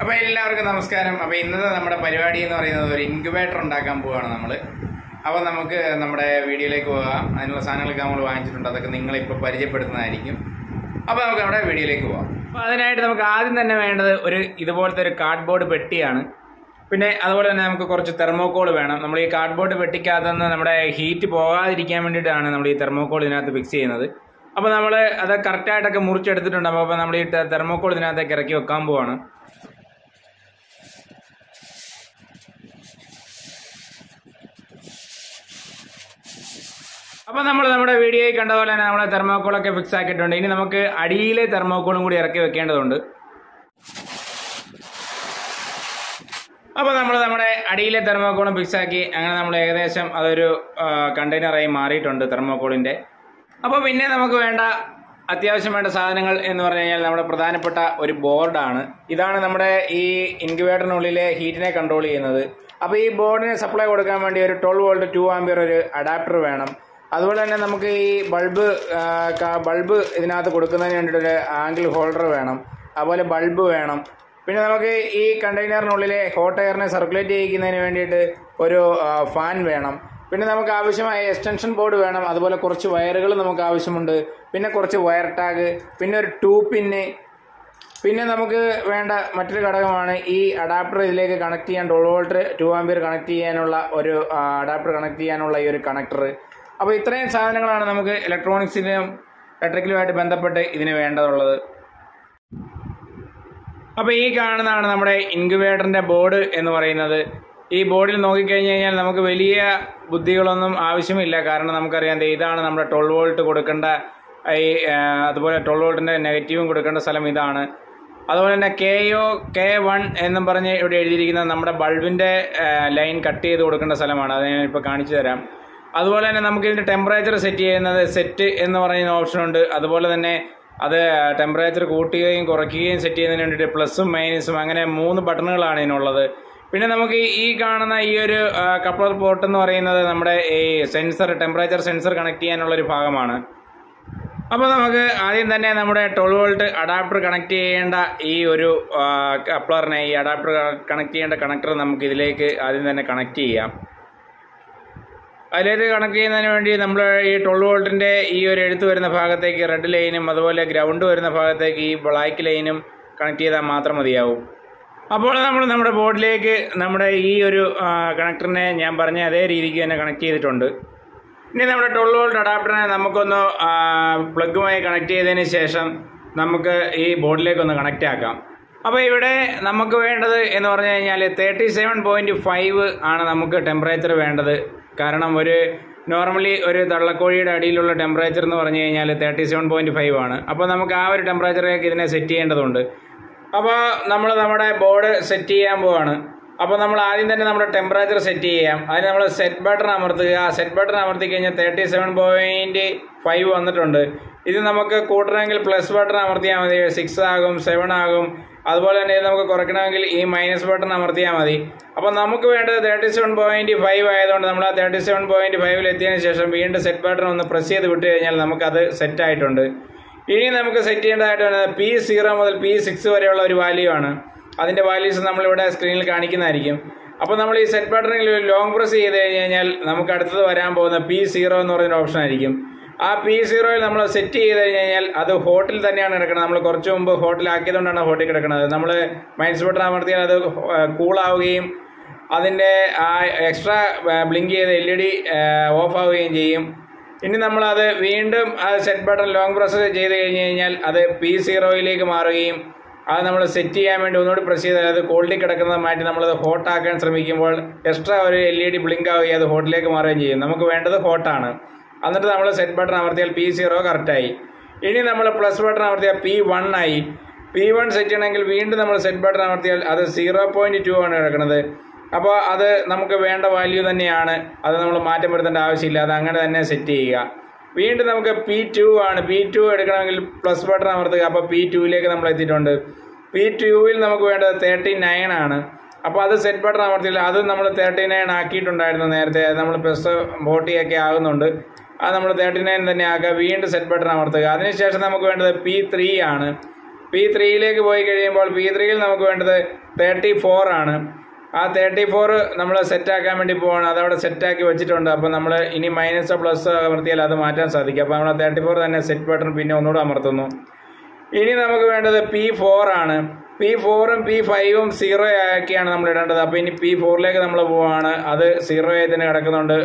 അപ്പോൾ എല്ലാവർക്കും നമസ്കാരം. അപ്പോൾ ഇന്നത്തെ നമ്മുടെ പരിപാടി എന്ന് പറയുന്നത് ഒരു ഇൻക്യുബേറ്റർ ഉണ്ടാക്കാൻ പോവുകയാണ് നമ്മൾ. അപ്പോൾ നമുക്ക് നമ്മുടെ വീഡിയോയിലേക്ക് പോകാം. അതിനുള്ള സാധനങ്ങളൊക്കെ നമ്മൾ വാങ്ങിച്ചിട്ടുണ്ട്, അതൊക്കെ നിങ്ങളിപ്പോൾ പരിചയപ്പെടുത്തുന്നതായിരിക്കും. അപ്പോൾ നമുക്ക് നമ്മുടെ വീഡിയോയിലേക്ക് പോകാം. അപ്പോൾ അതിനായിട്ട് നമുക്ക് ആദ്യം തന്നെ വേണ്ടത് ഒരു ഇതുപോലത്തെ ഒരു കാർഡ്ബോർഡ് പെട്ടിയാണ്. പിന്നെ അതുപോലെ തന്നെ നമുക്ക് കുറച്ച് തെർമോക്കോൾ വേണം. നമ്മൾ ഈ കാർഡ്ബോർഡ് പെട്ടിക്കകത്തുനിന്ന് നമ്മുടെ ഹീറ്റ് പോകാതിരിക്കാൻ വേണ്ടിയിട്ടാണ് നമ്മൾ ഈ തെർമോക്കോൾ ഇതിനകത്ത് ഫിക്സ് ചെയ്യുന്നത്. അപ്പോൾ നമ്മൾ അത് കറക്റ്റായിട്ടൊക്കെ മുറിച്ചെടുത്തിട്ടുണ്ട്. അപ്പോൾ നമ്മൾ ഈ തെർമോക്കോൾ ഇതിനകത്തേക്ക് ഇറക്കി വെക്കാൻ പോവാണ്. അപ്പോൾ നമ്മൾ നമ്മുടെ വീഡിയോയിൽ കണ്ട പോലെ തന്നെ നമ്മളെ തെർമോക്കോളൊക്കെ ഫിക്സ് ആക്കിയിട്ടുണ്ട്. ഇനി നമുക്ക് അടിയിലെ തെർമോക്കോളും കൂടി ഇറക്കി വെക്കേണ്ടതുണ്ട്. അപ്പോൾ നമ്മൾ നമ്മുടെ അടിയിലെ തെർമോക്കോളും ഫിക്സ് ആക്കി. അങ്ങനെ നമ്മൾ ഏകദേശം അതൊരു കണ്ടെയ്നറായി മാറിയിട്ടുണ്ട് തെർമോക്കോളിൻ്റെ. അപ്പോൾ പിന്നെ നമുക്ക് വേണ്ട അത്യാവശ്യം വേണ്ട സാധനങ്ങൾ എന്ന് പറഞ്ഞു കഴിഞ്ഞാൽ നമ്മുടെ പ്രധാനപ്പെട്ട ഒരു ബോർഡാണ്. ഇതാണ് നമ്മുടെ ഈ ഇൻക്യുബേറ്ററിനുള്ളിലെ ഹീറ്റിനെ കൺട്രോൾ ചെയ്യുന്നത്. അപ്പോൾ ഈ ബോർഡിന് സപ്ലൈ കൊടുക്കാൻ വേണ്ടി ഒരു 12 വോൾട്ട് 2 ആംപിയർ ഒരു അഡാപ്റ്റർ വേണം. അതുപോലെ തന്നെ നമുക്ക് ഈ ബൾബ് ഇതിനകത്ത് കൊടുക്കുന്നതിന് വേണ്ടിയിട്ടൊരു ആംഗിൾ ഹോൾഡർ വേണം. അതുപോലെ ബൾബ് വേണം. പിന്നെ നമുക്ക് ഈ കണ്ടെയ്നറിനുള്ളിലെ ഹോട്ട് എയറിനെ സർക്കുലേറ്റ് ചെയ്യിക്കുന്നതിന് വേണ്ടിയിട്ട് ഒരു ഫാൻ വേണം. പിന്നെ നമുക്ക് ആവശ്യമായ എക്സ്റ്റൻഷൻ ബോർഡ് വേണം. അതുപോലെ കുറച്ച് വയറുകൾ നമുക്ക് ആവശ്യമുണ്ട്. പിന്നെ കുറച്ച് വയർ ടാഗ്, പിന്നെ ഒരു 2 പിന്ന്. പിന്നെ നമുക്ക് വേണ്ട മറ്റൊരു ഘടകമാണ് ഈ അഡാപ്റ്റർ ഇതിലേക്ക് കണക്ട് ചെയ്യാൻ 12 വോൾട്ട് 2 ആംപിയർ കണക്ട് ചെയ്യാനുള്ള ഒരു അഡാപ്റ്റർ കണക്ട് ചെയ്യാനുള്ള ഈ ഒരു കണക്ടർ. അപ്പോൾ ഇത്രയും സാധനങ്ങളാണ് നമുക്ക് ഇലക്ട്രോണിക്സിലും ഇലക്ട്രിക്കലുമായിട്ട് ബന്ധപ്പെട്ട് ഇതിന് വേണ്ടതുള്ളത്. അപ്പോൾ ഈ കാണുന്നതാണ് നമ്മുടെ ഇൻക്യുബേറ്ററിൻ്റെ ബോർഡ് എന്ന് പറയുന്നത്. ഈ ബോർഡിൽ നോക്കിക്കഴിഞ്ഞ് കഴിഞ്ഞാൽ നമുക്ക് വലിയ ബുദ്ധികളൊന്നും ആവശ്യമില്ല. കാരണം നമുക്കറിയാം ഇതാണ് നമ്മുടെ 12 വോൾട്ട് കൊടുക്കേണ്ട അതുപോലെ 12 വോൾട്ടിൻ്റെ നെഗറ്റീവും കൊടുക്കേണ്ട സ്ഥലം ഇതാണ്. അതുപോലെ തന്നെ K1 എന്നും പറഞ്ഞ് ഇവിടെ എഴുതിയിരിക്കുന്നത് നമ്മുടെ ബൾബിൻ്റെ ലൈൻ കട്ട് ചെയ്ത് കൊടുക്കേണ്ട സ്ഥലമാണ്. അത് ഞാനിപ്പോൾ കാണിച്ചു തരാം. അതുപോലെ തന്നെ നമുക്ക് ഇതിൻ്റെ ടെമ്പറേച്ചർ സെറ്റ് ചെയ്യുന്നത് സെറ്റ് എന്ന് പറയുന്ന ഓപ്ഷനുണ്ട്. അതുപോലെ തന്നെ അത് ടെമ്പറേച്ചർ കൂട്ടുകയും കുറയ്ക്കുകയും സെറ്റ് ചെയ്യുന്നതിന് വേണ്ടിയിട്ട് പ്ലസും മൈനസും അങ്ങനെ 3 ബട്ടണുകളാണ് ഇതിനുള്ളത്. പിന്നെ നമുക്ക് ഈ കാണുന്ന ഈ ഒരു കപ്ലർ പോർട്ട് എന്ന് പറയുന്നത് നമ്മുടെ ഈ സെൻസർ ടെമ്പറേച്ചർ സെൻസർ കണക്ട് ചെയ്യാനുള്ളൊരു ഭാഗമാണ്. അപ്പോൾ നമുക്ക് ആദ്യം തന്നെ നമ്മുടെ 12 വോൾട്ട് അഡാപ്റ്റർ കണക്ട് ചെയ്യേണ്ട ഈ ഒരു കപ്ലറിനെ ഈ അഡാപ്റ്റർ കണക്ട് ചെയ്യേണ്ട കണക്ടർ നമുക്ക് ഇതിലേക്ക് ആദ്യം തന്നെ കണക്ട് ചെയ്യാം. അതിലേക്ക് കണക്ട് ചെയ്യുന്നതിന് വേണ്ടി നമ്മൾ ഈ 12 വോൾട്ടിൻ്റെ ഈ ഒരു എഴുത്ത് വരുന്ന ഭാഗത്തേക്ക് റെഡ് ലൈനും അതുപോലെ ഗ്രൗണ്ട് വരുന്ന ഭാഗത്തേക്ക് ഈ ബ്ലാക്ക് ലൈനും കണക്ട് ചെയ്താൽ മാത്രം മതിയാവും. അപ്പോൾ നമ്മൾ നമ്മുടെ ബോർഡിലേക്ക് നമ്മുടെ ഈ ഒരു കണക്ടറിനെ ഞാൻ പറഞ്ഞ അതേ രീതിക്ക് തന്നെ കണക്ട് ചെയ്തിട്ടുണ്ട്. ഇനി നമ്മുടെ 12 വോൾട്ട് അഡാപ്റ്ററിനെ നമുക്കൊന്ന് പ്ലഗുമായി കണക്ട് ചെയ്തതിന് ശേഷം നമുക്ക് ഈ ബോർഡിലേക്കൊന്ന് കണക്റ്റ് ആക്കാം. അപ്പോൾ ഇവിടെ നമുക്ക് വേണ്ടത് എന്ന് പറഞ്ഞു കഴിഞ്ഞാൽ 37.5 ആണ് നമുക്ക് ടെമ്പറേച്ചർ വേണ്ടത്. കാരണം നോർമലി ഒരു തള്ളക്കോഴിയുടെ അടിയിലുള്ള ടെമ്പറേച്ചർ എന്ന് പറഞ്ഞു കഴിഞ്ഞാൽ 37.5 ആണ്. അപ്പോൾ നമുക്ക് ആ ഒരു ടെമ്പറേച്ചറിലേക്ക് ഇതിനെ സെറ്റ് ചെയ്യേണ്ടതുണ്ട്. അപ്പോൾ നമ്മൾ നമ്മുടെ ബോർഡ് സെറ്റ് ചെയ്യാൻ പോവാണ്. അപ്പോൾ നമ്മൾ ആദ്യം തന്നെ നമ്മുടെ ടെമ്പറേച്ചർ സെറ്റ് ചെയ്യാം. അതിന് നമ്മൾ സെറ്റ് ബട്ടൺ അമർത്തുക. സെറ്റ് ബട്ടൺ അമർത്തി കഴിഞ്ഞാൽ 37.5 വന്നിട്ടുണ്ട്. ഇത് നമുക്ക് കൂട്ടണമെങ്കിൽ പ്ലസ് ബട്ടൺ അമർത്തിയാൽ മതി. 6 ആകും, 7 ആകും. അതുപോലെ തന്നെ ഇത് നമുക്ക് കുറയ്ക്കണമെങ്കിൽ ഈ മൈനസ് ബട്ടൺ അമർത്തിയാൽ മതി. അപ്പോൾ നമുക്ക് വേണ്ടത് 37.5 ആയതുകൊണ്ട് നമ്മൾ ആ 37.5 എത്തിയതിനു ശേഷം വീണ്ടും സെറ്റ് ബട്ടൺ ഒന്ന് പ്രസ് ചെയ്ത് വിട്ട് കഴിഞ്ഞാൽ നമുക്കത് സെറ്റ് ആയിട്ടുണ്ട്. ഇനി നമുക്ക് സെറ്റ് ചെയ്യേണ്ടതായിട്ട് വരുന്നത് P0 മുതൽ P6 വരെയുള്ള ഒരു വാല്യൂ ആണ്. അതിൻ്റെ വാല്യൂസ് നമ്മളിവിടെ സ്ക്രീനിൽ കാണിക്കുന്നതായിരിക്കും. അപ്പോൾ നമ്മൾ ഈ സെറ്റ് ബട്ടണിൽ ലോങ് പ്രസ് ചെയ്ത് കഴിഞ്ഞാൽ നമുക്ക് അടുത്തത് വരാൻ പോകുന്ന P0 എന്ന് പറയുന്ന ഓപ്ഷൻ ആയിരിക്കും. ആ P0യിൽ നമ്മൾ സെറ്റ് ചെയ്ത് കഴിഞ്ഞാൽ അത് ഹോട്ടിൽ തന്നെയാണ് കിടക്കുന്നത്. നമ്മൾ കുറച്ച് മുമ്പ് ഹോട്ടിലാക്കിയതുകൊണ്ടാണ് ഹോട്ടിൽ കിടക്കുന്നത്. നമ്മൾ മൈനസ് ബട്ടൺ അമർത്തിയാൽ അത് കൂളാവുകയും അതിൻ്റെ ആ എക്സ്ട്രാ ബ്ലിങ്ക് ചെയ്ത് LED ഓഫ് ആവുകയും ചെയ്യും. ഇനി നമ്മളത് വീണ്ടും സെറ്റ് ബട്ടൺ ലോങ് പ്രസ് ചെയ്ത് കഴിഞ്ഞ് കഴിഞ്ഞാൽ അത് P0യിലേക്ക് മാറുകയും അത് നമ്മൾ സെറ്റ് ചെയ്യാൻ വേണ്ടി ഒന്നുകൂടി പ്രസ് ചെയ്താൽ അത് കോൾഡിൽ കിടക്കുന്നത് മാറ്റി നമ്മളത് ഹോട്ടാക്കാൻ ശ്രമിക്കുമ്പോൾ എക്സ്ട്രാ ഒരു LED ബ്ലിങ്ക് ആവുകയും അത് ഹോട്ടിലേക്ക് മാറുകയും ചെയ്യും. നമുക്ക് വേണ്ടത് ഹോട്ടാണ്. എന്നിട്ട് നമ്മൾ സെറ്റ് ബട്ടൺ അമർത്തിയാൽ P0 കറക്റ്റായി. ഇനി നമ്മൾ പ്ലസ് ബട്ടൺ അമർത്തിയാൽ P1 ആയി. P1 സെറ്റ് ചെയ്യണമെങ്കിൽ വീണ്ടും നമ്മൾ സെറ്റ് ബട്ടൺ അമർത്തിയാൽ അത് 0.2 ആണ് കിടക്കുന്നത്. അപ്പോൾ അത് നമുക്ക് വേണ്ട വാല്യൂ തന്നെയാണ്. അത് നമ്മൾ മാറ്റം വരുത്തേണ്ട ആവശ്യമില്ല. അത് അങ്ങനെ തന്നെ സെറ്റ് ചെയ്യുക. വീണ്ടും നമുക്ക് P2 ആണ്. P2 എടുക്കണമെങ്കിൽ പ്ലസ് ബട്ടൺ അമർത്തുക. അപ്പോൾ P2യിലേക്ക് നമ്മൾ എത്തിയിട്ടുണ്ട്. P2യിൽ നമുക്ക് വേണ്ടത് 39 ആണ്. അപ്പോൾ അത് സെറ്റ് ബട്ടൺ അമർത്തിയാൽ അത് നമ്മൾ 39 ആക്കിയിട്ടുണ്ടായിരുന്നു നേരത്തെ. നമ്മൾ പ്ലസ് 40 ഒക്കെ ആകുന്നുണ്ട്. അത് നമ്മൾ 39 തന്നെ ആക്കുക. വീണ്ടും സെറ്റ് ബട്ടൺ അമർത്തുക. അതിനുശേഷം നമുക്ക് വേണ്ടത് P3 ആണ്. P3 പോയി കഴിയുമ്പോൾ P3 നമുക്ക് വേണ്ടത് 34 ആണ്. ആ 34 നമ്മൾ സെറ്റാക്കാൻ വേണ്ടി പോവാണ്. അതവിടെ സെറ്റാക്കി വെച്ചിട്ടുണ്ട്. അപ്പോൾ നമ്മൾ ഇനി മൈനസ് പ്ലസ് അമർത്തിയാൽ അത് മാറ്റാൻ സാധിക്കും. അപ്പോൾ നമ്മൾ 34 തന്നെ സെറ്റ് ബട്ടൺ പിന്നെ ഒന്നുകൂടെ അമർത്തുന്നു. ഇനി നമുക്ക് വേണ്ടത് P4 ആണ്. P4ഉം P5ഉം 0 ആക്കിയാണ് നമ്മൾ ഇടേണ്ടത്. അപ്പോൾ ഇനി P4 നമ്മൾ പോവാണ്. അത് 0 ആയി തന്നെ കിടക്കുന്നുണ്ട്.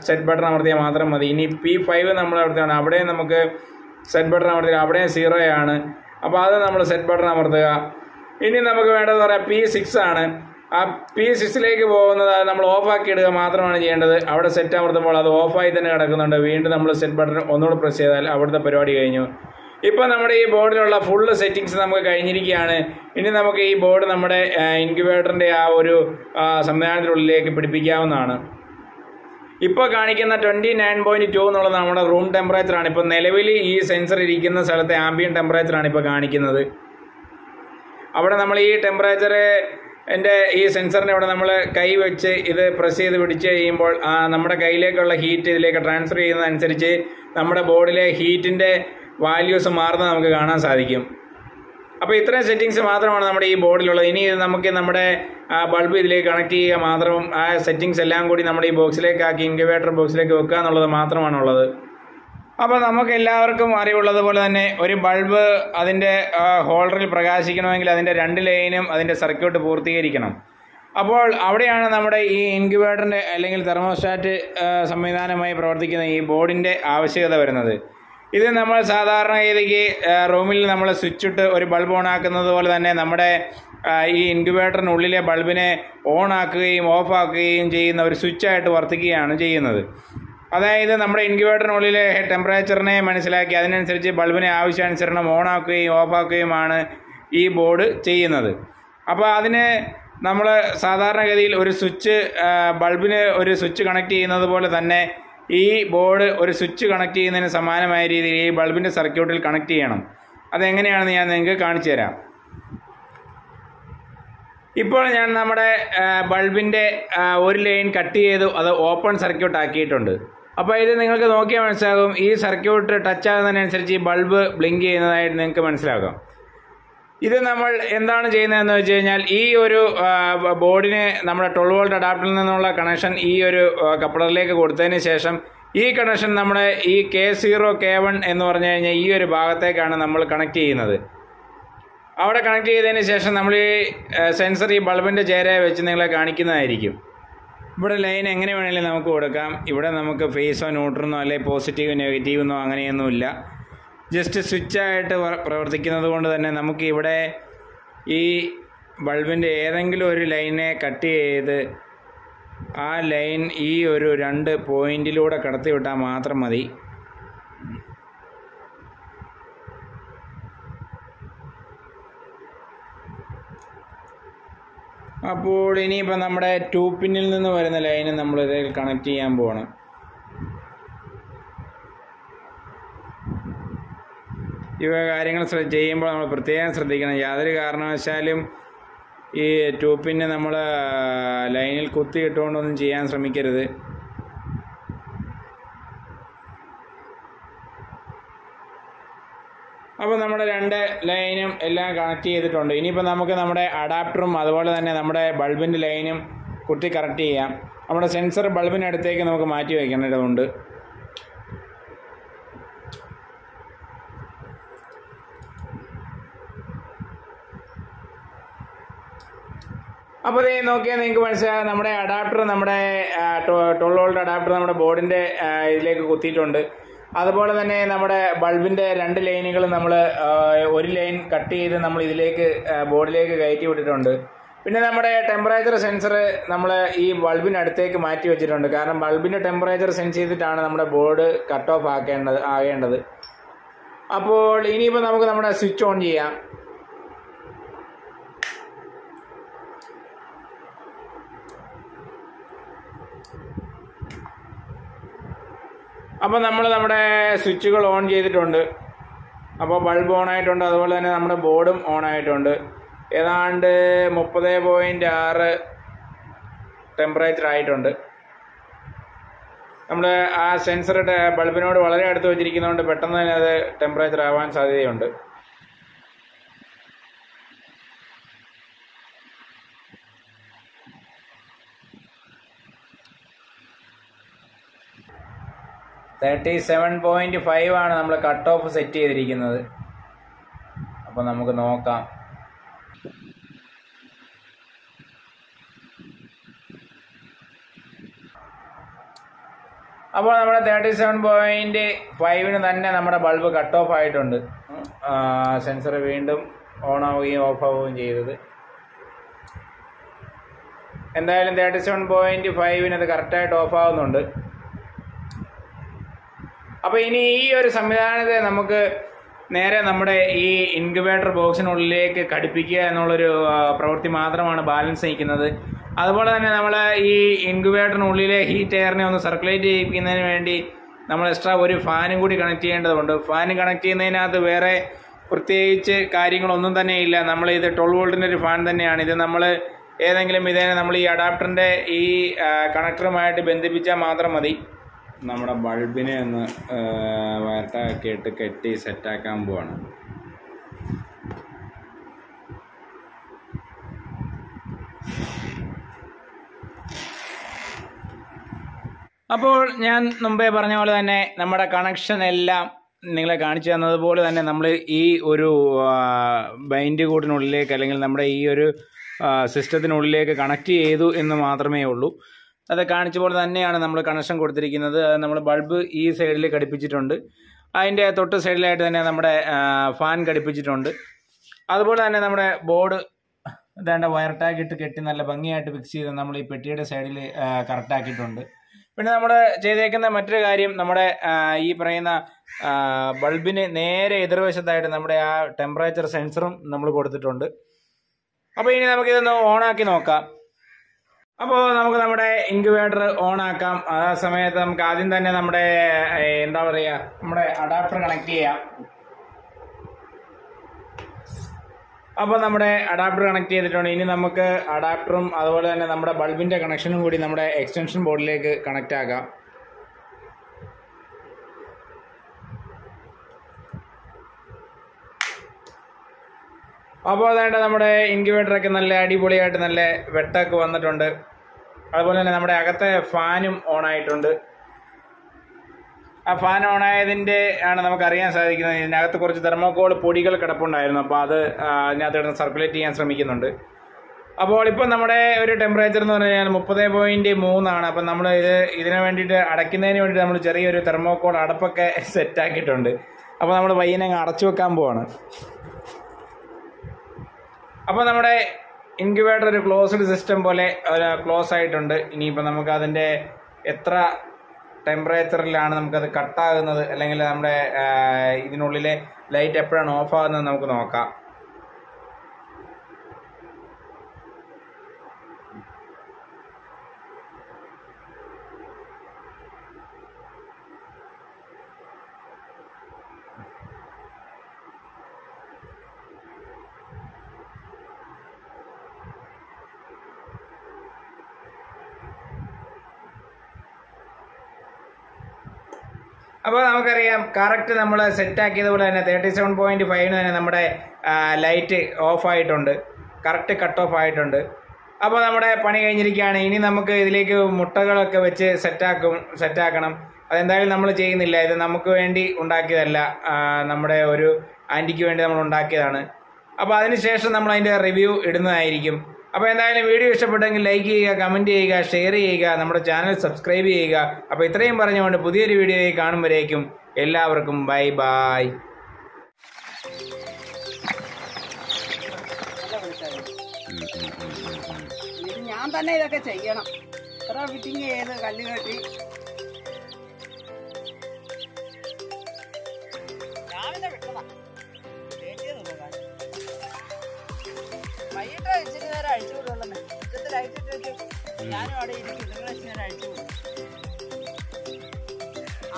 സെറ്റ് ബട്ടൺ അമർത്തിയാൽ മാത്രം മതി. ഇനി P5 നമ്മൾ അമർത്തിയാണ്. അവിടെയും നമുക്ക് സെറ്റ് ബട്ടൺ അമർത്തിയാൽ അവിടെയും 0 ആണ്. അപ്പോൾ അത് നമ്മൾ സെറ്റ് ബട്ടൺ അമർത്തുക. ഇനി നമുക്ക് വേണ്ടതെന്ന് പറയാം P6 ആണ്. ആ P6 പോകുന്നത് നമ്മൾ ഓഫാക്കി ഇടുക മാത്രമാണ് ചെയ്യേണ്ടത്. അവിടെ സെറ്റ് അമർത്തുമ്പോൾ അത് ഓഫായി തന്നെ കിടക്കുന്നുണ്ട്. വീണ്ടും നമ്മൾ സെറ്റ് ബട്ടൺ ഒന്നുകൂടെ പ്രസ് ചെയ്താൽ അവിടുത്തെ പരിപാടി കഴിഞ്ഞു. ഇപ്പോൾ നമ്മുടെ ഈ ബോർഡിലുള്ള ഫുള്ള് സെറ്റിങ്സ് നമുക്ക് കഴിഞ്ഞിരിക്കുകയാണ്. ഇനി നമുക്ക് ഈ ബോർഡ് നമ്മുടെ ഇൻക്യുബേറ്ററിൻ്റെ ആ ഒരു സംവിധാനത്തിനുള്ളിലേക്ക് പിടിപ്പിക്കാവുന്നതാണ്. ഇപ്പോൾ കാണിക്കുന്ന 29.2 എന്നുള്ളത് നമ്മുടെ റൂം ടെമ്പറേച്ചറാണ്. ഇപ്പോൾ നിലവിൽ ഈ സെൻസർ ഇരിക്കുന്ന സ്ഥലത്തെ ആംബിയൻ ടെമ്പറേച്ചറാണ് ഇപ്പോൾ കാണിക്കുന്നത്. അവിടെ നമ്മൾ ഈ ടെമ്പറേച്ചർ ഈ സെൻസറിനെ ഇവിടെ നമ്മൾ കൈ വെച്ച് ഇത് പ്രസ് ചെയ്ത് പിടിച്ച് കഴിയുമ്പോൾ നമ്മുടെ കയ്യിലേക്കുള്ള ഹീറ്റ് ഇതിലേക്ക് ട്രാൻസ്ഫർ ചെയ്യുന്നതനുസരിച്ച് നമ്മുടെ ബോർഡിലെ ഹീറ്റിൻ്റെ വാല്യൂസ് മാറുന്നത് നമുക്ക് കാണാൻ സാധിക്കും. അപ്പോൾ ഇത്രയും സെറ്റിങ്സ് മാത്രമാണ് നമ്മുടെ ഈ ബോർഡിലുള്ളത്. ഇനി നമുക്ക് നമ്മുടെ ബൾബ് ഇതിലേക്ക് കണക്ട് ചെയ്യുക മാത്രം, ആ സെറ്റിങ്സ് എല്ലാം കൂടി നമ്മുടെ ഈ ബോക്സിലേക്ക് ആക്കി ഇൻക്യുബേറ്റർ ബോക്സിലേക്ക് വെക്കുക എന്നുള്ളത് മാത്രമാണുള്ളത്. അപ്പോൾ നമുക്ക് എല്ലാവർക്കും അറിവുള്ളതുപോലെ തന്നെ ഒരു ബൾബ് അതിൻ്റെ ഹോൾഡറിൽ പ്രകാശിക്കണമെങ്കിൽ അതിൻ്റെ 2 ലൈനും അതിൻ്റെ സർക്യൂട്ട് പൂർത്തീകരിക്കണം. അപ്പോൾ അവിടെയാണ് നമ്മുടെ ഈ ഇൻക്യുബേറ്ററിൻ്റെ അല്ലെങ്കിൽ തെർമോസ്റ്റാറ്റ് സംവിധാനമായി പ്രവർത്തിക്കുന്ന ഈ ബോർഡിൻ്റെ ആവശ്യകത വരുന്നത്. ഇത് നമ്മൾ സാധാരണ രീതിക്ക് റൂമിൽ നമ്മൾ സ്വിച്ച് ഇട്ട് ഒരു ബൾബ് ഓൺ ആക്കുന്നത് പോലെ തന്നെ നമ്മുടെ ഈ ഇൻക്യുബേറ്ററിനുള്ളിലെ ബൾബിനെ ഓൺ ആക്കുകയും ഓഫ് ആക്കുകയും ചെയ്യുന്ന ഒരു സ്വിച്ചായിട്ട് വർത്തിക്കുകയാണ് ചെയ്യുന്നത്. അതായത് നമ്മുടെ ഇൻക്യുബേറ്ററിനുള്ളിലെ ടെമ്പറേച്ചറിനെ മനസ്സിലാക്കി അതിനനുസരിച്ച് ബൾബിനെ ആവശ്യാനുസരണം ഓൺ ആക്കുകയും ഓഫ് ആക്കുകയുമാണ് ഈ ബോർഡ് ചെയ്യുന്നത്. അപ്പോൾ അതിന് നമ്മൾ സാധാരണഗതിയിൽ ഒരു സ്വിച്ച് ബൾബിന് ഒരു സ്വിച്ച് കണക്ട് ചെയ്യുന്നത് പോലെ തന്നെ ഈ ബോർഡ് ഒരു സ്വിച്ച് കണക്ട് ചെയ്യുന്നതിന് സമാനമായ രീതിയിൽ ഈ ബൾബിൻ്റെ സർക്യൂട്ടിൽ കണക്ട് ചെയ്യണം. അതെങ്ങനെയാണെന്ന് ഞാൻ നിങ്ങൾക്ക് കാണിച്ചു തരാം. ഇപ്പോൾ ഞാൻ നമ്മുടെ ബൾബിൻ്റെ ഒരു ലൈൻ കട്ട് ചെയ്തു അത് ഓപ്പൺ സർക്യൂട്ട് ആക്കിയിട്ടുണ്ട്. അപ്പോൾ ഇത് നിങ്ങൾക്ക് നോക്കിയാൽ മനസ്സിലാകും. ഈ സർക്യൂട്ട് ടച്ച് ആകുന്നതിനനുസരിച്ച് ഈ ബൾബ് ബ്ലിങ്ക് ചെയ്യുന്നതായിട്ട് നിങ്ങൾക്ക് മനസ്സിലാക്കാം. ഇത് നമ്മൾ എന്താണ് ചെയ്യുന്നതെന്ന് വെച്ച് കഴിഞ്ഞാൽ ഈ ഒരു ബോർഡിന് നമ്മുടെ 12 വോൾട്ട് അഡാപ്റ്ററിൽ നിന്നുള്ള കണക്ഷൻ ഈ ഒരു കപ്ലറിലേക്ക് കൊടുത്തതിന് ശേഷം ഈ കണക്ഷൻ നമ്മുടെ ഈ K0 K1 എന്ന് പറഞ്ഞു കഴിഞ്ഞാൽ ഈ ഒരു ഭാഗത്തേക്കാണ് നമ്മൾ കണക്ട് ചെയ്യുന്നത്. അവിടെ കണക്ട് ചെയ്തതിന് ശേഷം നമ്മൾ ഈ സെൻസർ ഈ ബൾബിൻ്റെ ചേരയെ വെച്ച് നിങ്ങളെ കാണിക്കുന്നതായിരിക്കും. ഇവിടെ ലൈൻ എങ്ങനെ വേണമെങ്കിലും നമുക്ക് കൊടുക്കാം. ഇവിടെ നമുക്ക് ഫേസോ ന്യൂട്രനോ അല്ലെങ്കിൽ പോസിറ്റീവ് നെഗറ്റീവെന്നോ അങ്ങനെയൊന്നുമില്ല. ജസ്റ്റ് സ്വിച്ചായിട്ട് പ്രവർത്തിക്കുന്നത് കൊണ്ട് തന്നെ നമുക്ക് ഇവിടെ ഈ ബൾബിൻ്റെ ഏതെങ്കിലും ഒരു ലൈനെ കട്ട് ചെയ്ത് ആ ലൈൻ ഈ ഒരു 2 പോയിൻറ്റിലൂടെ കടത്തി വിട്ടാൽ മാത്രം മതി. അപ്പോൾ ഇനിയിപ്പോൾ നമ്മുടെ 2 പിന്നിൽ നിന്ന് വരുന്ന ലൈന് നമ്മൾ ഇതിൽ കണക്ട് ചെയ്യാൻ പോവാണ്. ഇവ കാര്യങ്ങൾ ചെയ്യുമ്പോൾ നമ്മൾ പ്രത്യേകം ശ്രദ്ധിക്കണം. യാതൊരു കാരണവശാലും ഈ 2 പിന്ന് നമ്മൾ ലൈനിൽ കുത്തി ഇട്ടുകൊണ്ടൊന്നും ചെയ്യാൻ ശ്രമിക്കരുത്. അപ്പോൾ നമ്മുടെ 2 ലൈനും എല്ലാം കണക്ട് ചെയ്തിട്ടുണ്ട്. ഇനിയിപ്പോൾ നമുക്ക് നമ്മുടെ അഡാപ്റ്ററും അതുപോലെ തന്നെ നമ്മുടെ ബൾബിൻ്റെ ലൈനും കുത്തി കറക്റ്റ് ചെയ്യാം. നമ്മുടെ സെൻസർ ബൾബിനടുത്തേക്ക് നമുക്ക് മാറ്റി വയ്ക്കേണ്ടതുണ്ട്. അപ്പോൾ ഇത് നോക്കിയാൽ നിങ്ങൾക്ക് മനസ്സിലാകും നമ്മുടെ അഡാപ്റ്റർ നമ്മുടെ 12 വോൾട്ട് അഡാപ്റ്റർ നമ്മുടെ ബോർഡിൻ്റെ ഇതിലേക്ക് കുത്തിയിട്ടുണ്ട്. അതുപോലെ തന്നെ നമ്മുടെ ബൾബിൻ്റെ 2 ലൈനുകൾ നമ്മൾ ഒരു ലൈൻ കട്ട് ചെയ്ത് നമ്മൾ ഇതിലേക്ക് ബോർഡിലേക്ക് കയറ്റി വിട്ടിട്ടുണ്ട്. പിന്നെ നമ്മുടെ ടെമ്പറേച്ചർ സെൻസർ നമ്മൾ ഈ ബൾബിനടുത്തേക്ക് മാറ്റി വെച്ചിട്ടുണ്ട്. കാരണം ബൾബിൻ്റെ ടെമ്പറേച്ചർ സെൻസ് ചെയ്തിട്ടാണ് നമ്മുടെ ബോർഡ് കട്ട് ഓഫ് ആകേണ്ടത്. അപ്പോൾ ഇനിയിപ്പോൾ നമുക്ക് നമ്മുടെ സ്വിച്ച് ഓൺ ചെയ്യാം. അപ്പോൾ നമ്മൾ നമ്മുടെ സ്വിച്ചുകൾ ഓൺ ചെയ്തിട്ടുണ്ട്. അപ്പോൾ ബൾബ് ഓൺ ആയിട്ടുണ്ട്. അതുപോലെ തന്നെ നമ്മുടെ ബോർഡും ഓൺ ആയിട്ടുണ്ട്. ഏതാണ്ട് 30.6 ടെമ്പറേച്ചർ ആയിട്ടുണ്ട്. നമ്മുടെ ആ സെൻസർ ബൾബിനോട് വളരെ അടുത്ത് വെച്ചിരിക്കുന്നതുകൊണ്ട് പെട്ടെന്ന് തന്നെ അത് ടെമ്പറേച്ചർ ആവാൻ സാധ്യതയുണ്ട്. 37.5 ആണ് നമ്മൾ കട്ട് ഓഫ് സെറ്റ് ചെയ്തിരിക്കുന്നത്. അപ്പോൾ നമുക്ക് നോക്കാം. അപ്പോൾ നമ്മുടെ 37.5 തന്നെ നമ്മുടെ ബൾബ് കട്ട് ഓഫ് ആയിട്ടുണ്ട്. സെൻസർ വീണ്ടും ഓൺ ആവുകയും ഓഫ് ആവുകയും ചെയ്തത്. എന്തായാലും 37.5 അത് കറക്റ്റായിട്ട് ഓഫ് ആവുന്നുണ്ട്. അപ്പോൾ ഇനി ഈ ഒരു സംവിധാനത്തെ നമുക്ക് നേരെ നമ്മുടെ ഈ ഇൻക്യുബേറ്റർ ബോക്സിനുള്ളിലേക്ക് ഘടിപ്പിക്കുക എന്നുള്ളൊരു പ്രവൃത്തി മാത്രമാണ് ബാലൻസ് നിൽക്കുന്നത്. അതുപോലെ തന്നെ നമ്മൾ ഈ ഇൻക്യുബേറ്ററിനുള്ളിലെ ഹീറ്റ് എയറിനെ ഒന്ന് സർക്കുലേറ്റ് ചെയ്യിക്കുന്നതിന് വേണ്ടി നമ്മൾ എക്സ്ട്രാ ഒരു ഫാനും കൂടി കണക്ട് ചെയ്യേണ്ടതുണ്ട്. ഫാൻ കണക്ട് ചെയ്യുന്നതിനകത്ത് വേറെ പ്രത്യേകിച്ച് കാര്യങ്ങളൊന്നും തന്നെ ഇല്ല. നമ്മൾ ഇത് 12 വോൾട്ടിൻ്റെ ഒരു ഫാൻ തന്നെയാണ്. ഇത് നമ്മൾ ഏതെങ്കിലും ഇതേ നമ്മൾ ഈ അഡാപ്റ്ററിൻ്റെ ഈ കണക്ടറുമായിട്ട് ബന്ധിപ്പിച്ചാൽ മാത്രം മതി. നമ്മുടെ ബൾബിനെ ഒന്ന് വയർട്ടാക്കി ഇട്ട് കെട്ടി സെറ്റാക്കാൻ പോവാണ്. അപ്പോൾ ഞാൻ മുമ്പേ പറഞ്ഞ പോലെ തന്നെ നമ്മുടെ കണക്ഷൻ എല്ലാം നിങ്ങളെ കാണിച്ചു തന്നതുപോലെ തന്നെ നമ്മൾ ഈ ഒരു ബൈൻഡ് കൂട്ടിനുള്ളിലേക്ക് അല്ലെങ്കിൽ നമ്മുടെ ഈ ഒരു സിസ്റ്റത്തിനുള്ളിലേക്ക് കണക്ട് ചെയ്തു എന്ന് മാത്രമേ ഉള്ളൂ. അത് കാണിച്ച പോലെ തന്നെയാണ് നമ്മൾ കണക്ഷൻ കൊടുത്തിരിക്കുന്നത്. നമ്മൾ ബൾബ് ഈ സൈഡിൽ ഘടിപ്പിച്ചിട്ടുണ്ട്. അതിൻ്റെ തൊട്ട് സൈഡിലായിട്ട് തന്നെ നമ്മുടെ ഫാൻ ഘടിപ്പിച്ചിട്ടുണ്ട്. അതുപോലെ തന്നെ നമ്മുടെ ബോർഡ് ഇതാണ്ട് വയർ ടാഗ് ഇട്ട് കെട്ടി നല്ല ഭംഗിയായിട്ട് ഫിക്സ് ചെയ്ത് നമ്മൾ ഈ പെട്ടിയുടെ സൈഡിൽ കറക്റ്റാക്കിയിട്ടുണ്ട്. പിന്നെ നമ്മൾ ചെയ്തേക്കുന്ന മറ്റൊരു കാര്യം, നമ്മുടെ ഈ പറയുന്ന ബൾബിന് നേരെ എതിർവശത്തായിട്ട് നമ്മുടെ ആ ടെമ്പറേച്ചർ സെൻസറും നമ്മൾ കൊടുത്തിട്ടുണ്ട്. അപ്പോൾ ഇനി നമുക്കിതൊന്ന് ഓണാക്കി നോക്കാം. അപ്പോൾ നമുക്ക് നമ്മുടെ ഇൻക്യുബേറ്റർ ഓൺ ആക്കാം. ആ സമയത്ത് നമുക്ക് ആദ്യം തന്നെ നമ്മുടെ എന്താ പറയുക, നമ്മുടെ അഡാപ്റ്റർ കണക്ട് ചെയ്യാം. അപ്പോൾ നമ്മുടെ അഡാപ്റ്റർ കണക്ട് ചെയ്തിട്ടുണ്ട്. ഇനി നമുക്ക് അഡാപ്റ്ററും അതുപോലെ തന്നെ നമ്മുടെ ബൾബിൻ്റെ കണക്ഷനും കൂടി നമ്മുടെ എക്സ്റ്റൻഷൻ ബോർഡിലേക്ക് കണക്റ്റ് ആക്കാം. അപ്പോൾ അതായത് നമ്മുടെ ഇൻക്യുബേറ്ററൊക്കെ നല്ല അടിപൊളിയായിട്ട് നല്ല വെട്ടമൊക്കെ വന്നിട്ടുണ്ട്. അതുപോലെ തന്നെ നമ്മുടെ അകത്തെ ഫാനും ഓണായിട്ടുണ്ട്. ആ ഫാൻ ഓണായതിൻ്റെ ആണ് നമുക്കറിയാൻ സാധിക്കുന്നത്. ഇതിനകത്ത് കുറച്ച് തെർമോക്കോൾ പൊടികൾ കിടപ്പുണ്ടായിരുന്നു. അപ്പോൾ അത് അതിനകത്ത് കിടന്ന് സർക്കുലേറ്റ് ചെയ്യാൻ ശ്രമിക്കുന്നുണ്ട്. അപ്പോൾ ഇപ്പം നമ്മുടെ ഒരു ടെമ്പറേച്ചർ എന്ന് പറഞ്ഞു കഴിഞ്ഞാൽ 30.3 ആണ്. അപ്പം നമ്മൾ ഇതിന് വേണ്ടിയിട്ട് അടയ്ക്കുന്നതിന് വേണ്ടിയിട്ട് നമ്മൾ ചെറിയൊരു തെർമോക്കോൾ അടപ്പൊക്കെ സെറ്റാക്കിയിട്ടുണ്ട്. അപ്പോൾ നമ്മൾ പയ്യനെ അടച്ചു വെക്കാൻ പോവാണ്. അപ്പോൾ നമ്മുടെ ഇൻക്യുബേറ്റർ ഒരു ക്ലോസ്ഡ് സിസ്റ്റം പോലെ ക്ലോസ് ആയിട്ടുണ്ട്. ഇനിയിപ്പോൾ നമുക്ക് അതിൻ്റെ എത്ര ടെമ്പറേച്ചറിലാണ് നമുക്കത് കട്ടാകുന്നത് അല്ലെങ്കിൽ നമ്മുടെ ഇതിനുള്ളിലെ ലൈറ്റ് എപ്പോഴാണ് ഓഫ് ആകുന്നത് നമുക്ക് നോക്കാം. അപ്പോൾ നമുക്കറിയാം കറക്റ്റ് നമ്മൾ സെറ്റാക്കിയതുപോലെ തന്നെ 37.5 തന്നെ നമ്മുടെ ലൈറ്റ് ഓഫായിട്ടുണ്ട്. കറക്റ്റ് കട്ട് ഓഫ് ആയിട്ടുണ്ട്. അപ്പോൾ നമ്മുടെ പണി കഴിഞ്ഞിരിക്കുകയാണ്. ഇനി നമുക്ക് ഇതിലേക്ക് മുട്ടകളൊക്കെ വെച്ച് സെറ്റാക്കണം. അതെന്തായാലും നമ്മൾ ചെയ്യുന്നില്ല. ഇത് നമുക്ക് വേണ്ടി ഉണ്ടാക്കിയതല്ല, നമ്മുടെ ഒരു ആൻറ്റിക്ക് വേണ്ടി നമ്മൾ ഉണ്ടാക്കിയതാണ്. അപ്പോൾ അതിനുശേഷം നമ്മൾ അതിൻ്റെ റിവ്യൂ ഇടുന്നതായിരിക്കും. അപ്പോൾ എന്തായാലും വീഡിയോ ഇഷ്ടപ്പെട്ടെങ്കിൽ ലൈക്ക് ചെയ്യുക, കമൻറ്റ് ചെയ്യുക, ഷെയർ ചെയ്യുക, നമ്മുടെ ചാനൽ സബ്സ്ക്രൈബ് ചെയ്യുക. അപ്പോൾ ഇത്രയും പറഞ്ഞുകൊണ്ട് പുതിയൊരു വീഡിയോയിൽ കാണുമ്പോഴേക്കും എല്ലാവർക്കും ബൈ ബൈ. ഞാൻ തന്നെ ഇതൊക്കെ ചെയ്യണം. എത്ര ഫിറ്റിങ് ചെയ്ത് കല്ല് കെട്ടി രാവിലെ വിട്ടതാ. വൈകിട്ട് ഇച്ചിരി നേരം അഴിച്ചു വിടുള്ളൂ. മുറ്റത്തിൽ അഴിച്ചിട്ട് വെച്ച് ഞാനും അവിടെ ഇരിക്കും. നിങ്ങളെ ഇച്ചിരി നേരം അഴിച്ചു വിടും.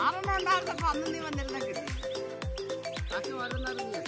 6 ഉണ്ടായിരുന്നപ്പോ അന്ന് നീ വന്നിരുന്ന കിട്ടി. ബാക്കി ഓരോന്നറിഞ്ഞു.